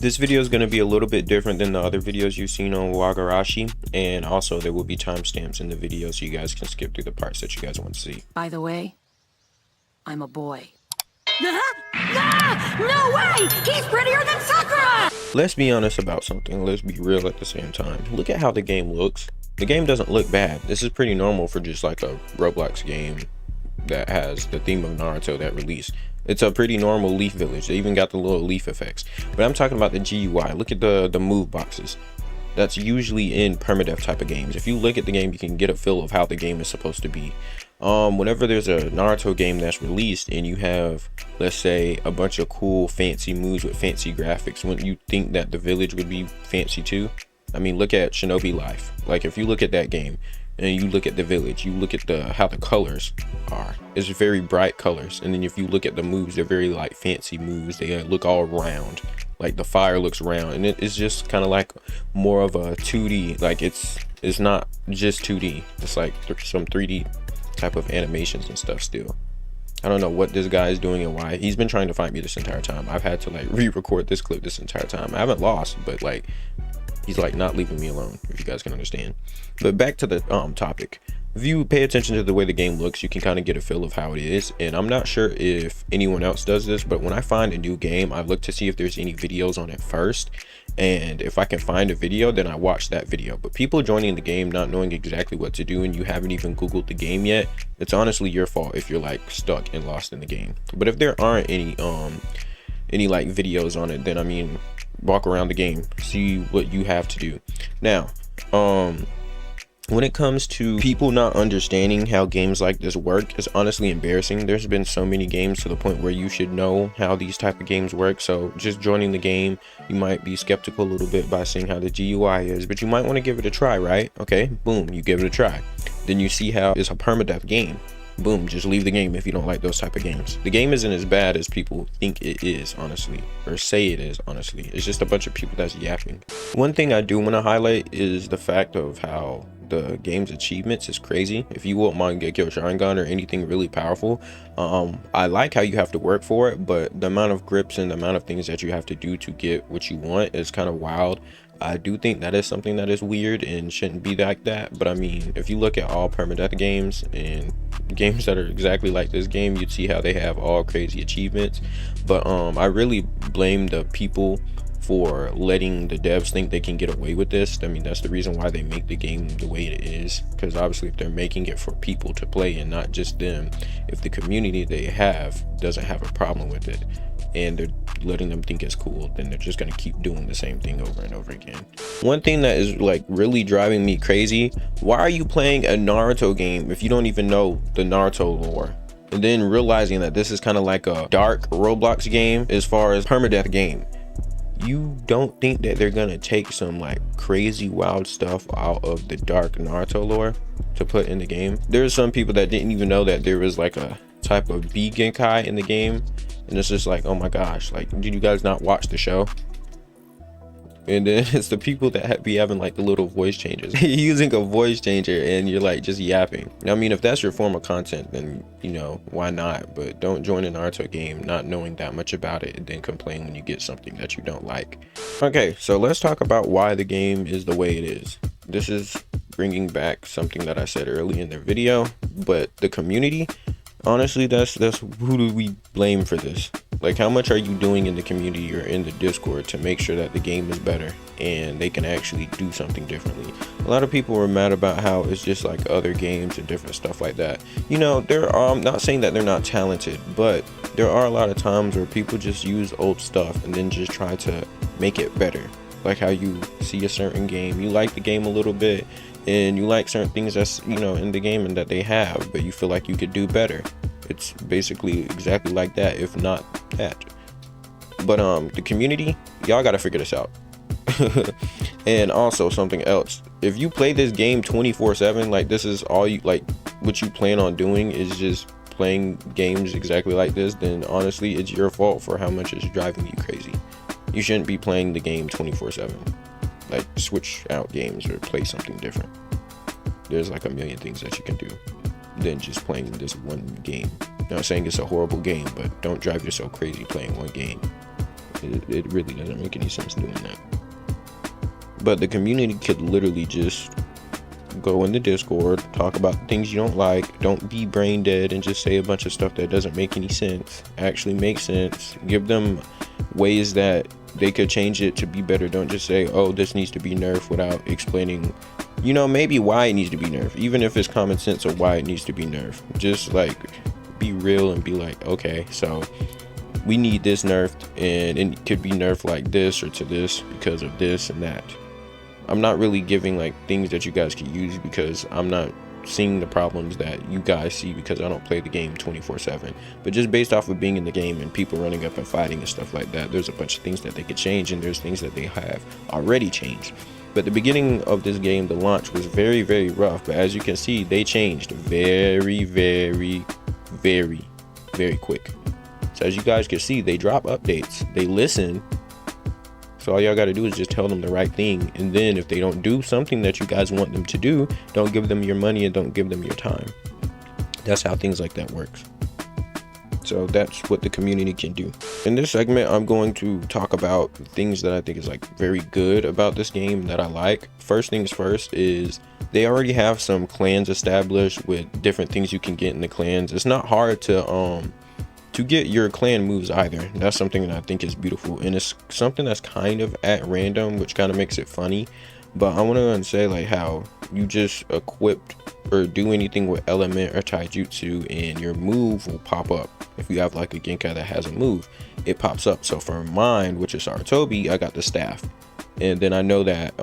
This video is going to be a little bit different than the other videos you've seen on Wagarashi, and also there will be timestamps in the video so you guys can skip through the parts that you guys want to see. By the way, I'm a boy. No way! He's prettier than Sakura! Let's be honest about something. Let's be real at the same time. Look at how the game looks. The game doesn't look bad. This is pretty normal for just like a Roblox game that has the theme of Naruto that released. It's a pretty normal leaf village. They even got the little leaf effects. But I'm talking about the GUI. Look at the move boxes. That's usually in permadeath type of games. If you look at the game, you can get a feel of how the game is supposed to be. Whenever there's a Naruto game that's released and you have, let's say, a bunch of cool fancy moves with fancy graphics, wouldn't you think that the village would be fancy too? I mean, look at Shinobi Life. Like, if you look at that game and you look at the village, you look at how the colors are. It's very bright colors. And then if you look at the moves, they're very like fancy moves. They look all round. Like the fire looks round, and it's just kind of like more of a 2D. Like it's not just 2D. It's like some 3D type of animations and stuff still. I don't know what this guy is doing and why. He's been trying to find me this entire time. I've had to like re-record this clip this entire time. I haven't lost, but like he's like not leaving me alone, if you guys can understand. But back to the topic. If you pay attention to the way the game looks, you can kind of get a feel of how it is. And I'm not sure if anyone else does this, but when I find a new game, I look to see if there's any videos on it first. And if I can find a video, then I watch that video. But people joining the game not knowing exactly what to do and you haven't even Googled the game yet, it's honestly your fault if you're like stuck and lost in the game. But if there aren't any like videos on it, then I mean, walk around the game, see what you have to do. Now, when it comes to people not understanding how games like this work, it's honestly embarrassing. There's been so many games to the point where you should know how these type of games work. So just joining the game, you might be skeptical a little bit by seeing how the GUI is, but you might want to give it a try, right? Okay, boom, you give it a try. Then you see how it's a permadeath game. Boom, just leave the game if you don't like those type of games. The game isn't as bad as people think it is, honestly, or say it is, honestly. It's just a bunch of people that's yapping. One thing I do want to highlight is the fact of how the game's achievements is crazy. If you want Mangekyo Sharingan or anything really powerful, I like how you have to work for it, but the amount of grips and the amount of things that you have to do to get what you want is kind of wild. I do think that is something that is weird and shouldn't be like that. But I mean, if you look at all permadeath games and games that are exactly like this game, you'd see how they have all crazy achievements. But I really blame the people for letting the devs think they can get away with this. I mean, that's the reason why they make the game the way it is, because obviously if they're making it for people to play and not just them, if the community they have doesn't have a problem with it and they're letting them think it's cool, then they're just going to keep doing the same thing over and over again. One thing that is like really driving me crazy, why are you playing a Naruto game if you don't even know the Naruto lore? And then realizing that this is kind of like a dark Roblox game as far as permadeath game. You don't think that they're gonna take some like crazy wild stuff out of the dark Naruto lore to put in the game? There's some people that didn't even know that there was like a type of B Genkai in the game, and it's just like, oh my gosh, like, did you guys not watch the show? And then it's the people that be having like the little voice changes using a voice changer, and you're like just yapping. I mean, if that's your form of content, then you know, why not? But don't join a Naruto game not knowing that much about it and then complain when you get something that you don't like. Okay, so let's talk about why the game is the way it is. This is bringing back something that I said early in the video, but the community, honestly, that's who do we blame for this? Like, how much are you doing in the community or in the Discord to make sure that the game is better and they can actually do something differently? A lot of people were mad about how it's just like other games and different stuff like that. You know, I'm not saying that they're not talented, but there are a lot of times where people just use old stuff and then just try to make it better. Like how you see a certain game, you like the game a little bit and you like certain things that's, you know, in the game and that they have, but you feel like you could do better. It's basically exactly like that, if not that. But the community, y'all gotta figure this out. And also something else, if you play this game 24/7, like this is all you like, what you plan on doing is just playing games exactly like this, then honestly it's your fault for how much it's driving you crazy. You shouldn't be playing the game 24/7. Like, switch out games or play something different. There's like a million things that you can do than just playing this one game. Not saying it's a horrible game, but don't drive yourself crazy playing one game. It really doesn't make any sense doing that. But the community could literally just go in the Discord, talk about things you don't like, don't be brain dead and just say a bunch of stuff that doesn't make any sense. Actually make sense. Give them ways that they could change it to be better. Don't just say, oh, this needs to be nerfed, without explaining, you know, maybe why it needs to be nerfed, even if it's common sense of why it needs to be nerfed. Just like be real and be like, okay, so we need this nerfed, and it could be nerfed like this or to this because of this and that. I'm not really giving like things that you guys can use, because I'm not seeing the problems that you guys see, because I don't play the game 24/7. But just based off of being in the game and people running up and fighting and stuff like that, there's a bunch of things that they could change, and there's things that they have already changed. But the beginning of this game, the launch, was very, very rough. But as you can see, they changed very, very, very, very quick. So as you guys can see, they drop updates, they listen. So all y'all got to do is just tell them the right thing. And then if they don't do something that you guys want them to do, don't give them your money and don't give them your time. That's how things like that works. So that's what the community can do. In this segment, I'm going to talk about things that I think is like very good about this game that I like. First things first is they already have some clans established with different things you can get in the clans. It's not hard to get your clan moves either. That's something that I think is beautiful, and it's something that's kind of at random, which kind of makes it funny. But I want to say like how you just equipped or do anything with element or taijutsu and your move will pop up. If you have like a Genkai that has a move, it pops up. So for mine, which is Sarutobi, I got the staff. And then I know that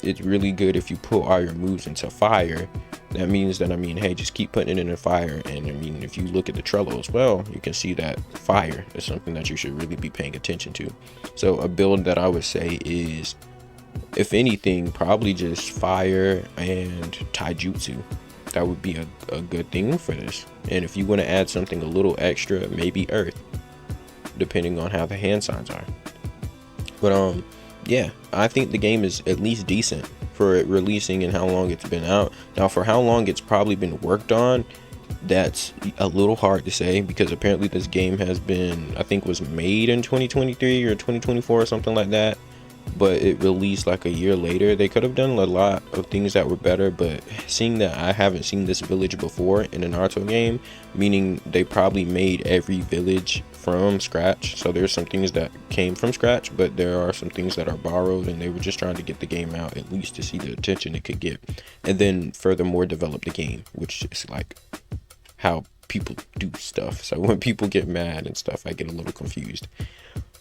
it's really good if you put all your moves into fire. That means that, I mean, hey, just keep putting it in the fire. And I mean, if you look at the Trello as well, you can see that fire is something that you should really be paying attention to. So a build that I would say is, if anything, probably just fire and taijutsu. That would be a good thing for this. And if you want to add something a little extra, maybe earth, depending on how the hand signs are. But yeah, I think the game is at least decent for it releasing and how long it's been out. Now, for how long it's probably been worked on, that's a little hard to say, because apparently this game has been, I think, was made in 2023 or 2024 or something like that, but it released like a year later. They could have done a lot of things that were better, but seeing that I haven't seen this village before in a Naruto game, meaning they probably made every village from scratch. So there's some things that came from scratch, but there are some things that are borrowed, and they were just trying to get the game out at least to see the attention it could get, and then furthermore develop the game, which is like how people do stuff. So when people get mad and stuff, I get a little confused.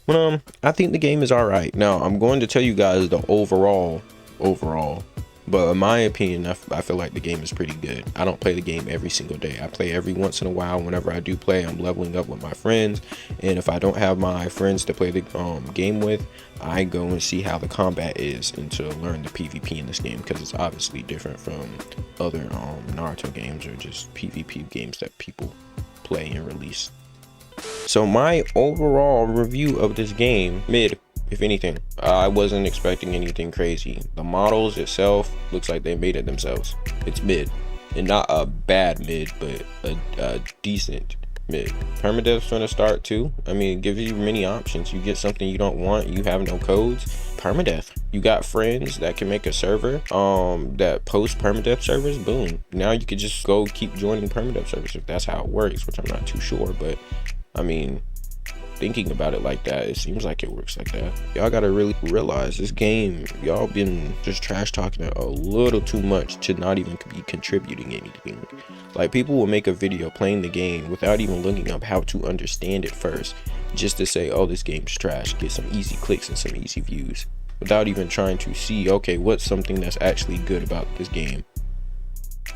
But I think the game is all right. Now I'm going to tell you guys the overall, but in my opinion, I feel like the game is pretty good. I don't play the game every single day. I play every once in a while. Whenever I do play, I'm leveling up with my friends, and if I don't have my friends to play the game with, I go and see how the combat is and to learn the PvP in this game, because it's obviously different from other Naruto games or just PvP games that people play and release. So my overall review of this game, mid, if anything. I wasn't expecting anything crazy. The models itself looks like they made it themselves. It's mid, and not a bad mid, but a decent mid. Permadeath's gonna start too. I mean, it gives you many options. You get something you don't want, you have no codes, permadeath. You got friends that can make a server that post permadeath servers, boom. Now you could just go keep joining permadeath servers if that's how it works, which I'm not too sure, but I mean, thinking about it like that, it seems like it works like that. Y'all gotta really realize this game, y'all been just trash talking it a little too much to not even be contributing anything. Like, people will make a video playing the game without even looking up how to understand it first, just to say, oh, this game's trash, get some easy clicks and some easy views, without even trying to see, okay, what's something that's actually good about this game.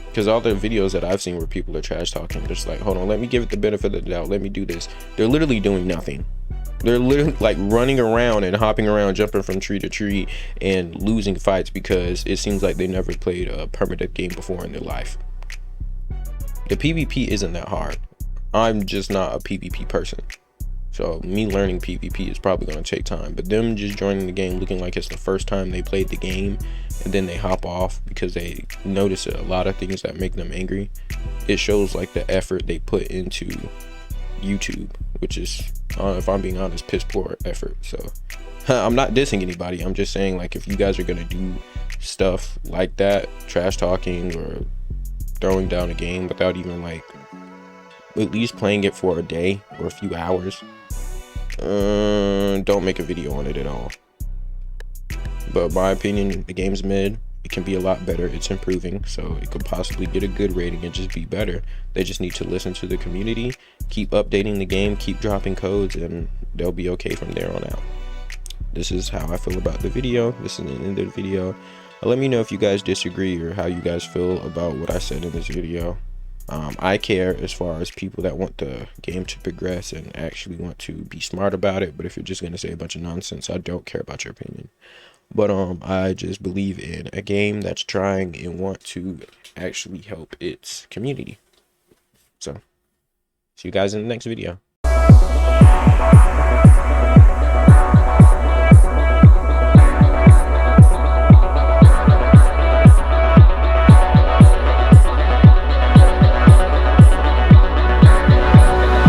Because all the videos that I've seen where people are trash talking, they're just like, hold on, let me give it the benefit of the doubt, let me do this. They're literally doing nothing. They're literally like running around and hopping around, jumping from tree to tree and losing fights because it seems like they never played a permadeath game before in their life. The PvP isn't that hard. I'm just not a PvP person. So me learning PvP is probably going to take time, but them just joining the game looking like it's the first time they played the game and then they hop off because they notice a lot of things that make them angry, it shows like the effort they put into YouTube, which is, if I'm being honest, piss poor effort. So I'm not dissing anybody. I'm just saying, like, if you guys are gonna do stuff like that, trash talking or throwing down a game without even like at least playing it for a day or a few hours, don't make a video on it at all. But my opinion, the game's mid. It can be a lot better. It's improving, so it could possibly get a good rating and just be better. They just need to listen to the community, keep updating the game, keep dropping codes, and they'll be okay from there on out. This is how I feel about the video. This is the end of the video. Let me know if you guys disagree or how you guys feel about what I said in this video. I care as far as people that want the game to progress and actually want to be smart about it. But if you're just going to say a bunch of nonsense, I don't care about your opinion. But I just believe in a game that's trying and want to actually help its community. So, see you guys in the next video.